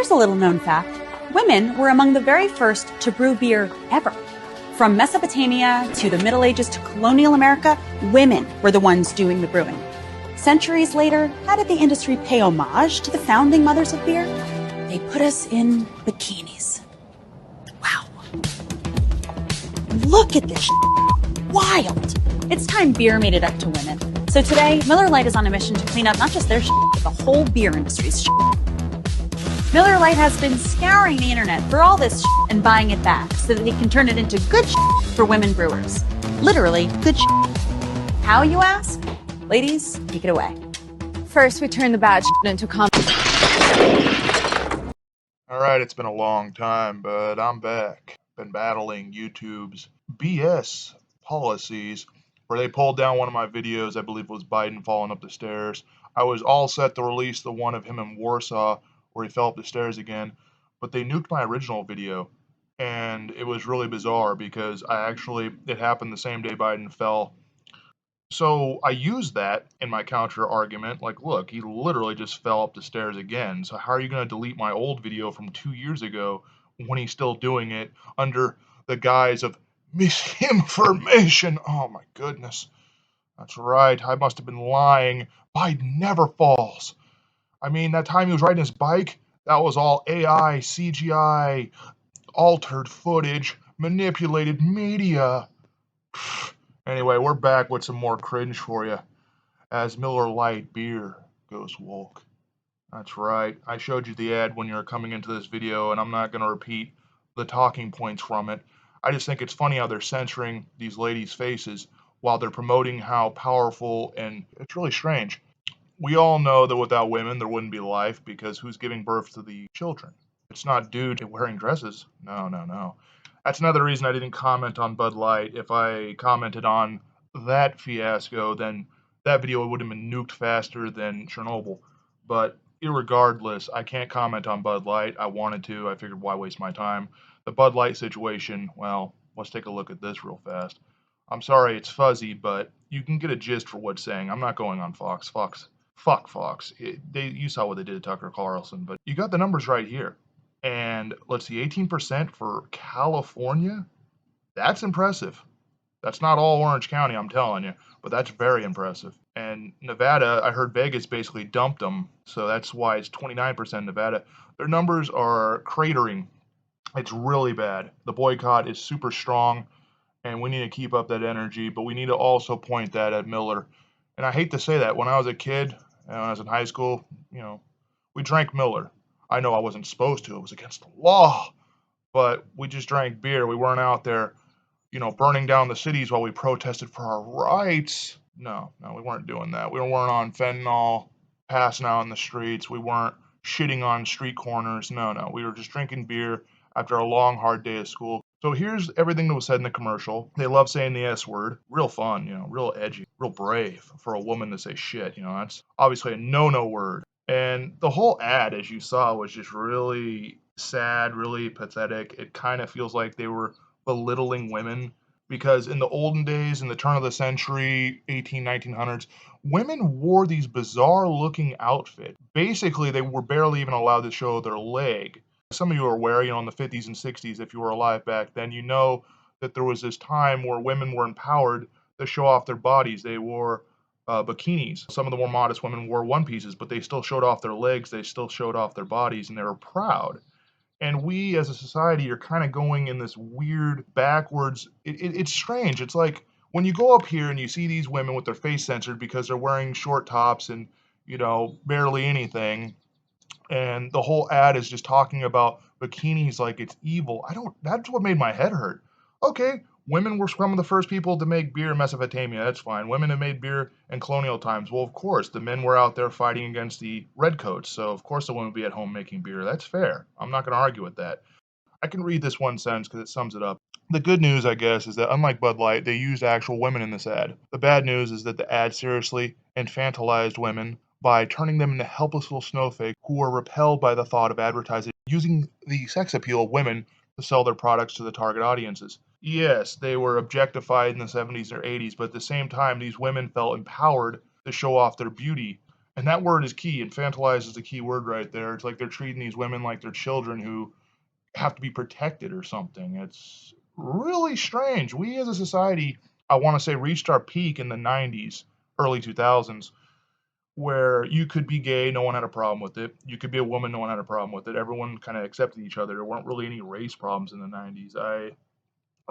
Here's a little known fact. Women were among the very first to brew beer ever. From Mesopotamia to the Middle Ages to colonial America, women were the ones doing the brewing. Centuries later, how did the industry pay homage to the founding mothers of beer? They put us in bikinis. Wow. Look at this wild. It's time beer made it up to women. So today, Miller Lite is on a mission to clean up not just their but the whole beer industry's Miller Lite has been scouring the internet for all this and buying it back so that they can turn it into good for women brewers. Literally, good How, you ask? Ladies, take it away. First, we turn the bad into Alright, it's been a long time, but I'm back. Been battling YouTube's BS policies, where they pulled down one of my videos. I believe it was Biden falling up the stairs. I was all set to release the one of him in Warsaw, where he fell up the stairs again, but they nuked my original video, and it was really bizarre because it happened the same day Biden fell. So I used that in my counter argument, like, look, he literally just fell up the stairs again, so how are you going to delete my old video from 2 years ago when he's still doing it under the guise of misinformation? Oh my goodness. That's right, I must have been lying. Biden never falls. I mean, that time he was riding his bike, that was all AI, CGI, altered footage, manipulated media. Anyway, we're back with some more cringe for you as Miller Lite beer goes woke. That's right, I showed you the ad when you were coming into this video, and I'm not going to repeat the talking points from it. I just think it's funny how they're censoring these ladies' faces while they're promoting how powerful, and it's really strange. We all know that without women, there wouldn't be life, because who's giving birth to the children? It's not dudes wearing dresses. No. That's another reason I didn't comment on Bud Light. If I commented on that fiasco, then that video would have been nuked faster than Chernobyl. But irregardless, I can't comment on Bud Light. I wanted to. I figured, why waste my time? The Bud Light situation, well, let's take a look at this real fast. I'm sorry it's fuzzy, but you can get a gist for what's saying. I'm not going on Fox. Fuck Fox. You saw what they did to Tucker Carlson, but you got the numbers right here. And let's see, 18% for California? That's impressive. That's not all Orange County, I'm telling you, but that's very impressive. And Nevada, I heard Vegas basically dumped them, so that's why it's 29% Nevada. Their numbers are cratering. It's really bad. The boycott is super strong, and we need to keep up that energy, but we need to also point that at Miller. And I hate to say that, when I was a kid, and when I was in high school, we drank Miller. I know I wasn't supposed to, it was against the law, but we just drank beer. We weren't out there, burning down the cities while we protested for our rights. No, we weren't doing that. We weren't on fentanyl, passing out in the streets. We weren't shitting on street corners. No. We were just drinking beer after a long, hard day of school. So here's everything that was said in the commercial. They love saying the S word. Real fun, real edgy, real brave for a woman to say shit. That's obviously a no-no word. And the whole ad, as you saw, was just really sad, really pathetic. It kind of feels like they were belittling women, because in the olden days, in the turn of the century, 1900s, women wore these bizarre-looking outfits. Basically, they were barely even allowed to show their leg. Some of you are aware, in the 50s and 60s, if you were alive back then, you know that there was this time where women were empowered to show off their bodies. They wore bikinis. Some of the more modest women wore one pieces, but they still showed off their legs, they still showed off their bodies, and they were proud. And we as a society are kind of going in this weird backwards, it's strange. It's like when you go up here and you see these women with their face censored because they're wearing short tops and, barely anything, and the whole ad is just talking about bikinis like it's evil. That's what made my head hurt. Okay, women were some of the first people to make beer in Mesopotamia. That's fine. Women have made beer in colonial times. Well, of course, the men were out there fighting against the redcoats, so of course the women would be at home making beer. That's fair. I'm not going to argue with that. I can read this one sentence because it sums it up. The good news, I guess, is that unlike Bud Light, they used actual women in this ad. The bad news is that the ad seriously infantilized women by turning them into helpless little snowflakes who were repelled by the thought of advertising using the sex appeal of women to sell their products to the target audiences. Yes, they were objectified in the 70s or 80s, but at the same time, these women felt empowered to show off their beauty. And that word is key. Infantilize is the key word right there. It's like they're treating these women like they're children who have to be protected or something. It's really strange. We as a society, I want to say, reached our peak in the 90s, early 2000s, where you could be gay, no one had a problem with it. You could be a woman, no one had a problem with it. Everyone kind of accepted each other. There weren't really any race problems in the 90s. I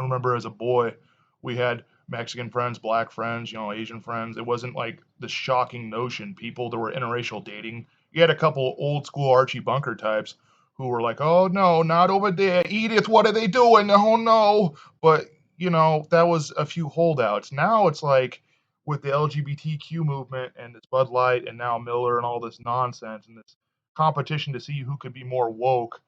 remember as a boy, we had Mexican friends, black friends, Asian friends. It wasn't like the shocking notion. People that were interracial dating. You had a couple old school Archie Bunker types who were like, "Oh no, not over there, Edith. What are they doing? Oh no!" But that was a few holdouts. Now it's like with the LGBTQ movement and this Bud Light and now Miller and all this nonsense and this competition to see who could be more woke,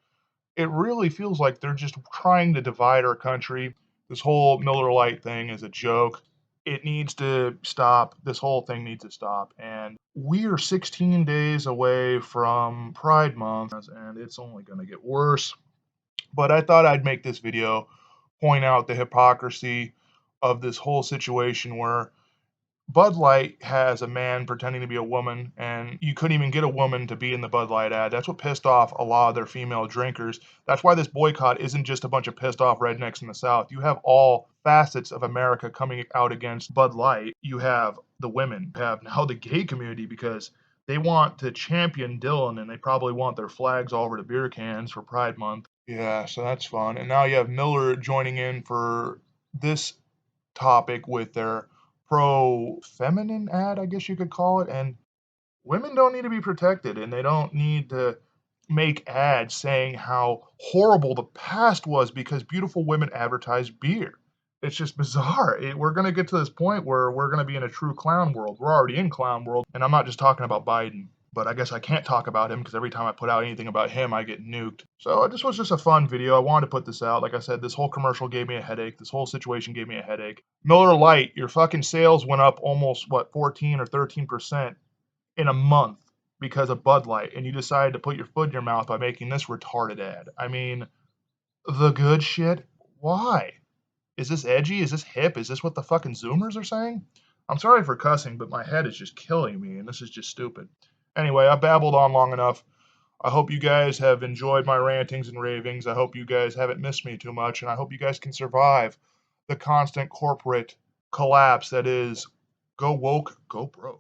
it really feels like they're just trying to divide our country. This whole Miller Lite thing is a joke. It needs to stop. This whole thing needs to stop. And we are 16 days away from Pride Month, and it's only going to get worse. But I thought I'd make this video point out the hypocrisy of this whole situation where Bud Light has a man pretending to be a woman, and you couldn't even get a woman to be in the Bud Light ad. That's what pissed off a lot of their female drinkers. That's why this boycott isn't just a bunch of pissed off rednecks in the South. You have all facets of America coming out against Bud Light. You have the women, you have now the gay community because they want to champion Dylan and they probably want their flags all over the beer cans for Pride Month. Yeah, so that's fun. And now you have Miller joining in for this topic with their pro feminine ad, I guess you could call it. And women don't need to be protected and they don't need to make ads saying how horrible the past was because beautiful women advertise beer. It's just bizarre. We're going to get to this point where we're going to be in a true clown world. We're already in clown world. And I'm not just talking about Biden, but I guess I can't talk about him because every time I put out anything about him, I get nuked. So this was just a fun video. I wanted to put this out. Like I said, this whole commercial gave me a headache. This whole situation gave me a headache. Miller Lite, your fucking sales went up almost, 14 or 13% in a month because of Bud Light. And you decided to put your foot in your mouth by making this retarded ad. I mean, the good shit? Why? Is this edgy? Is this hip? Is this what the fucking Zoomers are saying? I'm sorry for cussing, but my head is just killing me, and this is just stupid. Anyway, I babbled on long enough. I hope you guys have enjoyed my rantings and ravings. I hope you guys haven't missed me too much, and I hope you guys can survive the constant corporate collapse that is go woke, go broke.